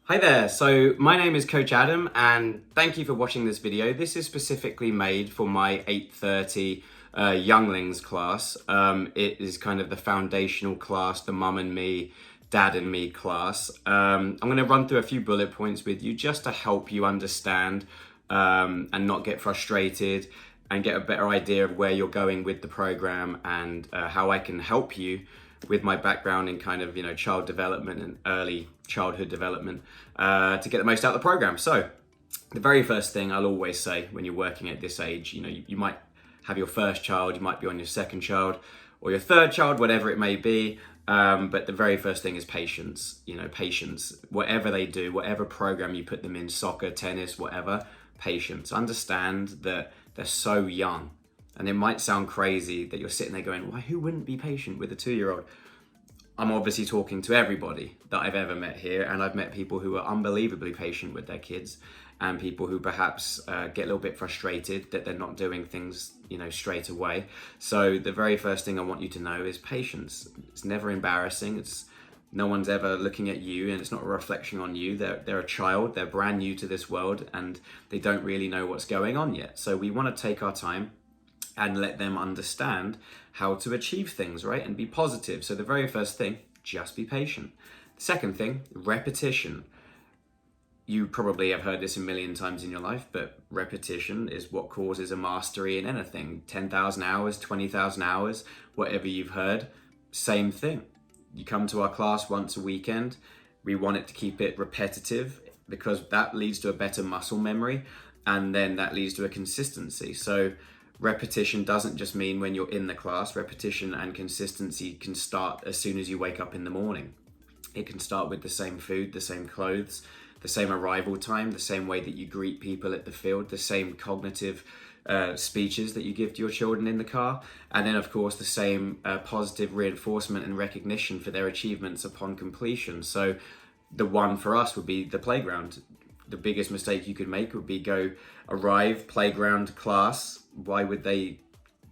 Hi there, so my name is Coach Adam and thank you for watching this video. This is specifically made for my 8:30 younglings class. It is kind of the foundational class, the mum and me, dad and me class. I'm going to run through a few bullet points with you just to help you understand and not get frustrated and get a better idea of where you're going with the program and how I can help you with my background in kind of, child development and early childhood development to get the most out of the program. So the very first thing I'll always say when you're working at this age, you might have your first child, you might be on your second child or your third child, whatever it may be. But the very first thing is patience. Patience. Whatever they do, whatever program you put them in, soccer, tennis, whatever, patience. Understand that they're so young. And it might sound crazy that you're sitting there going, why, who wouldn't be patient with a 2-year-old? I'm obviously talking to everybody that I've ever met here, and I've met people who are unbelievably patient with their kids and people who perhaps get a little bit frustrated that they're not doing things, straight away. So the very first thing I want you to know is patience. It's never embarrassing. No one's ever looking at you, and it's not a reflection on you. They're a child, they're brand new to this world, and they don't really know what's going on yet. So we want to take our time and let them understand how to achieve things, right? And be positive. So the very first thing, just be patient. The second thing, repetition. You probably have heard this a million times in your life, but repetition is what causes a mastery in anything. 10,000 hours, 20,000 hours, whatever you've heard, same thing. You come to our class once a weekend. We want it to keep it repetitive because that leads to a better muscle memory, and then that leads to a consistency. So repetition doesn't just mean when you're in the class. Repetition and consistency can start as soon as you wake up in the morning. It can start with the same food, the same clothes, the same arrival time, the same way that you greet people at the field, the same cognitive speeches that you give to your children in the car, and then of course the same positive reinforcement and recognition for their achievements upon completion. So the one for us would be the playground. The biggest mistake you could make would be arrive, playground, class. Why would they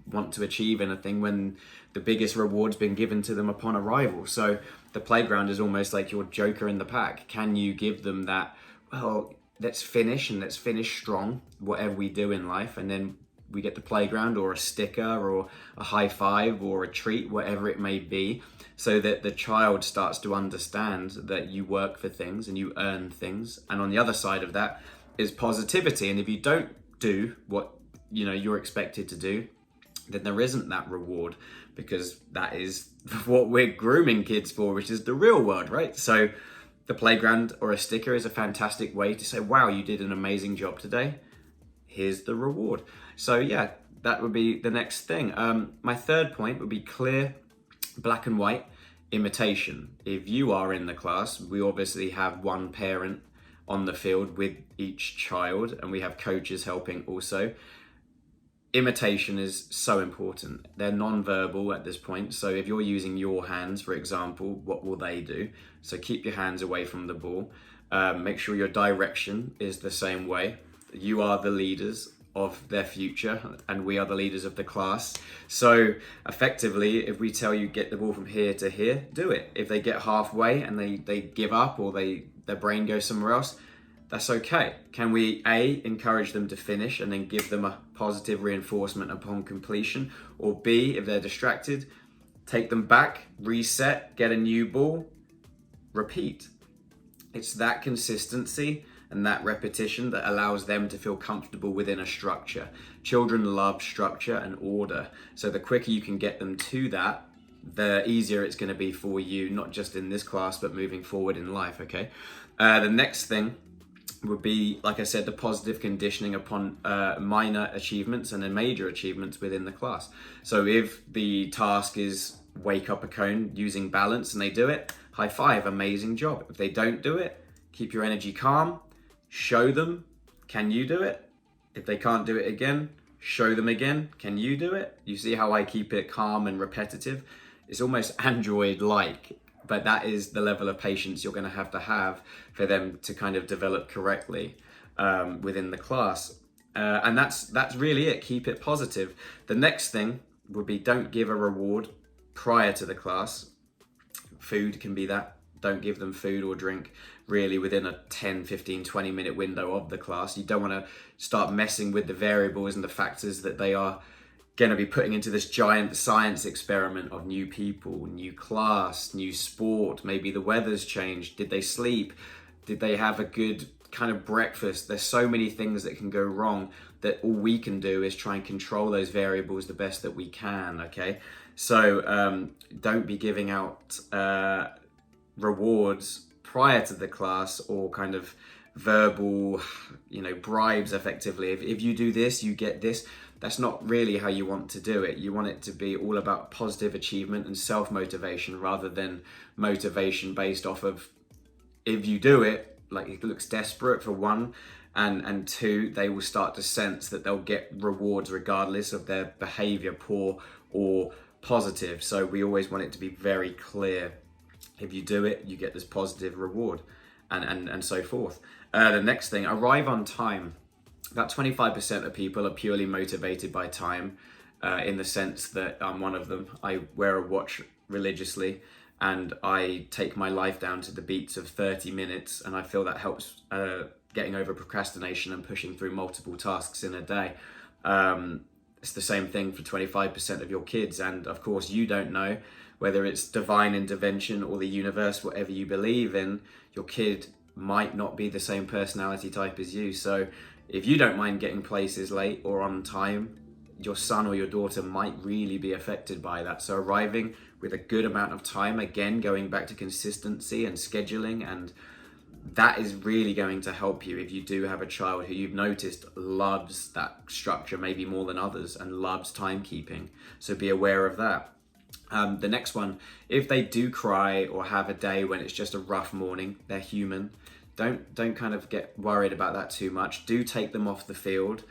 want to achieve anything when the biggest reward's been given to them upon arrival? So the playground is almost like your joker in the pack. Can you give them that, well, let's finish and let's finish strong, whatever we do in life, and then we get the playground or a sticker or a high five or a treat, whatever it may be, so that the child starts to understand that you work for things and you earn things. And on the other side of that is positivity. And if you don't do what you're expected to do, then there isn't that reward, because that is what we're grooming kids for, which is the real world, right? So the playground or a sticker is a fantastic way to say, wow, you did an amazing job today. Here's the reward. So yeah, that would be the next thing. My third point would be clear, black and white imitation. If you are in the class, we obviously have one parent on the field with each child, and we have coaches helping also. Imitation is so important. They're non-verbal at this point. So if you're using your hands, for example, what will they do? So keep your hands away from the ball. Make sure your direction is the same way. You are the leaders of their future, and we are the leaders of the class. So effectively, if we tell you get the ball from here to here, do it. If they get halfway and they give up or their brain goes somewhere else, that's okay. Can we A, encourage them to finish and then give them a positive reinforcement upon completion? Or B, if they're distracted, take them back, reset, get a new ball, repeat. It's that consistency and that repetition that allows them to feel comfortable within a structure. Children love structure and order. So the quicker you can get them to that, the easier it's going to be for you, not just in this class, but moving forward in life, okay? The next thing would be, like I said, the positive conditioning upon minor achievements and then major achievements within the class. So if the task is wake up a cone using balance and they do it, high five, amazing job. If they don't do it, keep your energy calm, show them, can you do it? If they can't do it again, show them again, can you do it? You see how I keep it calm and repetitive? It's almost Android-like. But that is the level of patience you're going to have for them to kind of develop correctly within the class. And that's really it. Keep it positive. The next thing would be don't give a reward prior to the class. Food can be that. Don't give them food or drink really within a 10, 15, 20-minute window of the class. You don't want to start messing with the variables and the factors that they are going to be putting into this giant science experiment of new people, new class, new sport. Maybe the weather's changed. Did they sleep? Did they have a good kind of breakfast? There's so many things that can go wrong that all we can do is try and control those variables the best that we can, okay? So don't be giving out rewards prior to the class, or kind of verbal, bribes effectively. If you do this, you get this. That's not really how you want to do it. You want it to be all about positive achievement and self-motivation, rather than motivation based off of, if you do it, like it looks desperate for one, and two, they will start to sense that they'll get rewards regardless of their behavior, poor or positive. So we always want it to be very clear. If you do it, you get this positive reward, and so forth. The next thing, arrive on time. About 25% of people are purely motivated by time, in the sense that I'm one of them. I wear a watch religiously, and I take my life down to the beats of 30 minutes, and I feel that helps getting over procrastination and pushing through multiple tasks in a day. It's the same thing for 25% of your kids, and of course you don't know whether it's divine intervention or the universe, whatever you believe in. Your kid might not be the same personality type as you. So if you don't mind getting places late or on time, your son or your daughter might really be affected by that. So arriving with a good amount of time, again, going back to consistency and scheduling, and that is really going to help you if you do have a child who you've noticed loves that structure maybe more than others and loves timekeeping. So be aware of that. The next one, if they do cry or have a day when it's just a rough morning, they're human. Don't kind of get worried about that too much. Do take them off the field,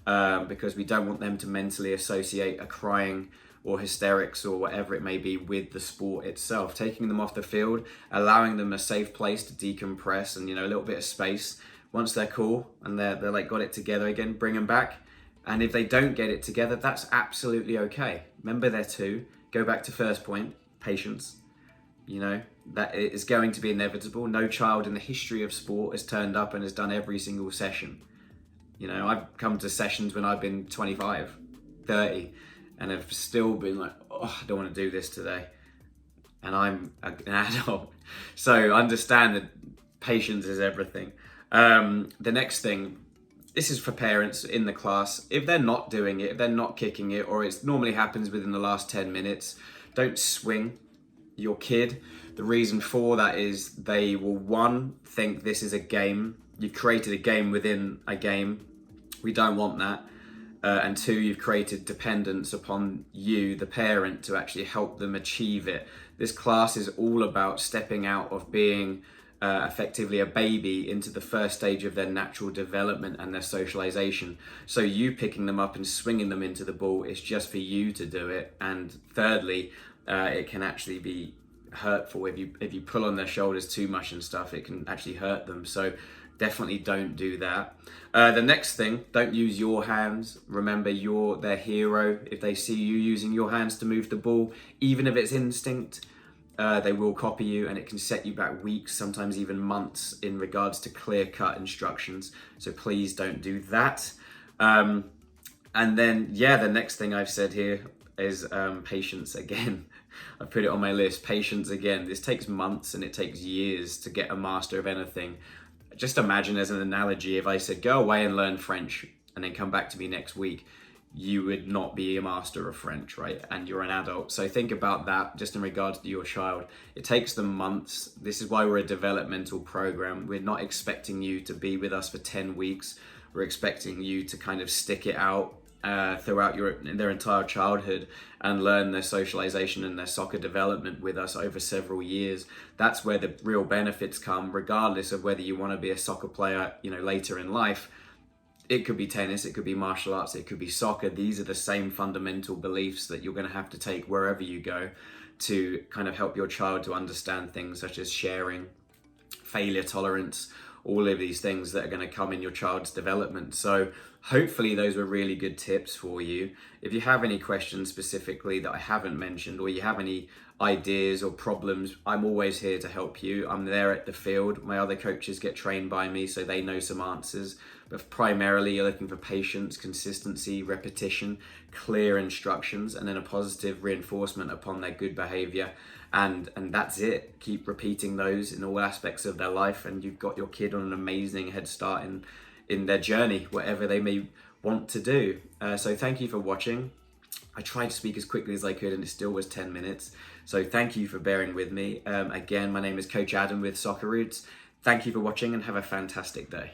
because we don't want them to mentally associate a crying or hysterics or whatever it may be with the sport itself. Taking them off the field, allowing them a safe place to decompress and, a little bit of space. Once they're cool and they're like got it together again, bring them back. And if they don't get it together, that's absolutely okay. Remember, they're two. Go back to first point, patience. That is going to be inevitable. No child in the history of sport has turned up and has done every single session. I've come to sessions when I've been 25, 30, and have still been like, oh, I don't want to do this today. And I'm an adult. So understand that patience is everything. The next thing, this is for parents in the class. If they're not doing it, if they're not kicking it, or it normally happens within the last 10 minutes, don't swing your kid. The reason for that is they will, one, think this is a game. You've created a game within a game. We don't want that. And two, you've created dependence upon you, the parent, to actually help them achieve it. This class is all about stepping out of being effectively a baby into the first stage of their natural development and their socialization. So you picking them up and swinging them into the ball is just for you to do it. And thirdly, it can actually be hurtful if you pull on their shoulders too much and stuff. It can actually hurt them. So definitely don't do that. The next thing, don't use your hands. Remember, you're their hero. If they see you using your hands to move the ball, even if it's instinct, they will copy you, and it can set you back weeks, sometimes even months, in regards to clear-cut instructions. So please don't do that. And then, the next thing I've said here is patience again. I put it on my list, patience again. This takes months and it takes years to get a master of anything. Just imagine, as an analogy, if I said, go away and learn French and then come back to me next week, you would not be a master of French, right? And you're an adult. So think about that just in regards to your child. It takes them months. This is why we're a developmental program. We're not expecting you to be with us for 10 weeks. We're expecting you to kind of stick it out throughout their entire childhood and learn their socialization and their soccer development with us over several years. That's where the real benefits come, regardless of whether you want to be a soccer player, later in life. It could be tennis, it could be martial arts, it could be soccer. These are the same fundamental beliefs that you're going to have to take wherever you go to kind of help your child to understand things such as sharing, failure tolerance, all of these things that are going to come in your child's development. So Hopefully those were really good tips for you. If you have any questions specifically that I haven't mentioned, or you have any ideas or problems, I'm always here to help you. I'm there at the field. My other coaches get trained by me, so they know some answers. But primarily you're looking for patience, consistency, repetition, clear instructions, and then a positive reinforcement upon their good behavior. And that's it. Keep repeating those in all aspects of their life, and you've got your kid on an amazing head start in their journey, whatever they may want to do. So thank you for watching. I tried to speak as quickly as I could and it still was 10 minutes. So thank you for bearing with me. Again, my name is Coach Adam with Soccer Roots. Thank you for watching and have a fantastic day.